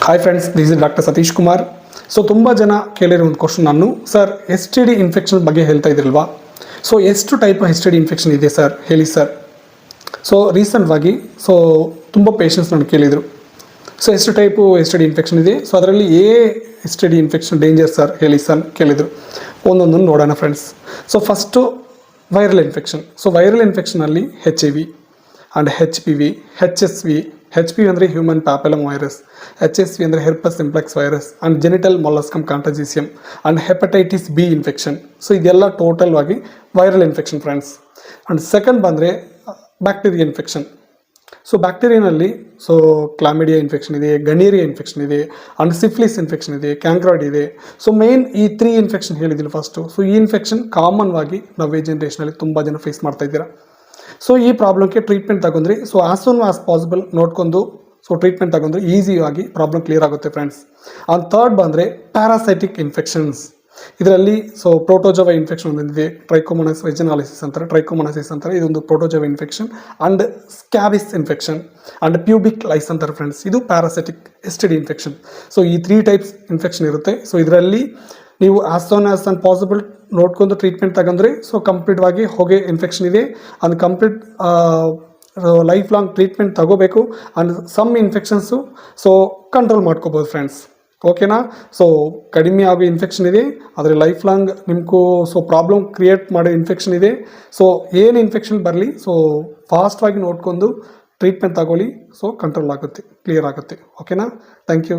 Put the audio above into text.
Hi friends, this is doctor Satish Kumar. So ತುಂಬ ಜನ ಕೇಳಿರೋ ಒಂದು ಕ್ವಶನ್ ನಾನು, sir S T D infection ಬಗ್ಗೆ ಹೇಳ್ತಾ ಇದ್ರಲ್ವಾ, ಸೊ ಎಷ್ಟು type S T D infection ಇದೆ ಸರ್ ಹೇಳಿ ಸರ್. ಸೊ ರೀಸೆಂಟ್ವಾಗಿ ತುಂಬ ಪೇಷಂಟ್ಸ್ ನಾನು ಕೇಳಿದರು, ಸೊ ಎಷ್ಟು type S T D infection ಇದೆ, ಸೊ ಅದರಲ್ಲಿ S T D infection danger sir ಹೇಳಿ ಸರ್ ಕೇಳಿದರು. ಒಂದೊಂದನ್ನು ನೋಡೋಣ friends. So first viral infection. So viral ಇನ್ಫೆಕ್ಷನಲ್ಲಿ H I V and H P V, H S V. H P V ಅಂದರೆ human papilloma virus, H S V ಅಂದರೆ herpes simplex virus and genital molluscum contagiosum and hepatitis B infection. So ಇದೆಲ್ಲ total ಆಗಿ viral infection friends. And second ಬಂದರೆ bacteria infection. So ಬ್ಯಾಕ್ಟೀರಿಯಾನಲ್ಲಿ chlamydia infection ಇದೆ, gonorrhoea infection ಇದೆ, and syphilis infection ಇದೆ, chancroid ಇದೆ. So main ಈ 3 infection ಹೇಳಿದ್ದೀನಿ ಫಸ್ಟು. ಸೊ ಈ ಇನ್ಫೆಕ್ಷನ್ ಕಾಮನ್ ಆಗಿ ನವ್ಯ ಜನ್ರೇಷನಲ್ಲಿ ತುಂಬ ಜನ ಫೇಸ್ ಮಾಡ್ತಾ ಇದ್ದೀರಾ. ಸೊ ಈ ಪ್ರಾಬ್ಲಮ್ಗೆ ಟ್ರೀಟ್ಮೆಂಟ್ ತಗೊಂಡ್ರಿ, so as soon as possible ನೋಡ್ಕೊಂಡು ಟ್ರೀಟ್ಮೆಂಟ್ ತಗೊಂಡ್ರೆ ಈಸಿಯಾಗಿ ಪ್ರಾಬ್ಲಮ್ ಕ್ಲಿಯರ್ ಆಗುತ್ತೆ ಫ್ರೆಂಡ್ಸ್. ಆ್ಯಂಡ್ ಥರ್ಡ್ ಬಂದರೆ ಪ್ಯಾರಾಸೈಟಿಕ್ ಇನ್ಫೆಕ್ಷನ್ಸ್. ಇದರಲ್ಲಿ ಪ್ರೋಟೋಜೋವಾ ಇನ್ಫೆಕ್ಷನ್ ಒಂದಿದೆ, ಟ್ರೈಕೋಮೊನಾಸ್ ವೆಜಿನಾಲಿಸಿಸ್ ಅಂತಾರೆ, ಟ್ರೈಕೋಮೊನಾಸಿಸ್ ಅಂತಾರೆ, ಇದೊಂದು protozoa infection. And scabies infection and pubic lice ಅಂತಾರೆ ಫ್ರೆಂಡ್ಸ್, ಇದು parasitic S T D infection. So ಈ 3 ಟೈಪ್ಸ್ ಇನ್ಫೆಕ್ಷನ್ ಇರುತ್ತೆ. ಸೊ ಇದರಲ್ಲಿ ನೀವು as soon as on possible ನೋಡ್ಕೊಂಡು ಟ್ರೀಟ್ಮೆಂಟ್ ತಗೊಂಡ್ರೆ ಕಂಪ್ಲೀಟ್ವಾಗಿ ಹೊಗೆ ಇನ್ಫೆಕ್ಷನ್ ಇದೆ, ಅದು ಕಂಪ್ಲೀಟ್ ಲೈಫ್ ಲಾಂಗ್ ಟ್ರೀಟ್ಮೆಂಟ್ ತಗೋಬೇಕು. ಆ್ಯಂಡ್ ಸಮ್ ಇನ್ಫೆಕ್ಷನ್ಸು ಕಂಟ್ರೋಲ್ ಮಾಡ್ಕೋಬೋದು ಫ್ರೆಂಡ್ಸ್, ಓಕೆನಾ. ಕಡಿಮೆ ಆಗೋ ಇನ್ಫೆಕ್ಷನ್ ಇದೆ, ಆದರೆ ಲೈಫ್ ಲಾಂಗ್ ನಿಮಗೂ ಪ್ರಾಬ್ಲಮ್ ಕ್ರಿಯೇಟ್ ಮಾಡೋ ಇನ್ಫೆಕ್ಷನ್ ಇದೆ. ಏನು ಇನ್ಫೆಕ್ಷನ್ ಬರಲಿ ಫಾಸ್ಟಾಗಿ ನೋಡ್ಕೊಂಡು ಟ್ರೀಟ್ಮೆಂಟ್ ತಗೊಳ್ಳಿ, ಕಂಟ್ರೋಲ್ ಆಗುತ್ತೆ, ಕ್ಲಿಯರ್ ಆಗುತ್ತೆ, ಓಕೆನಾ. Thank you.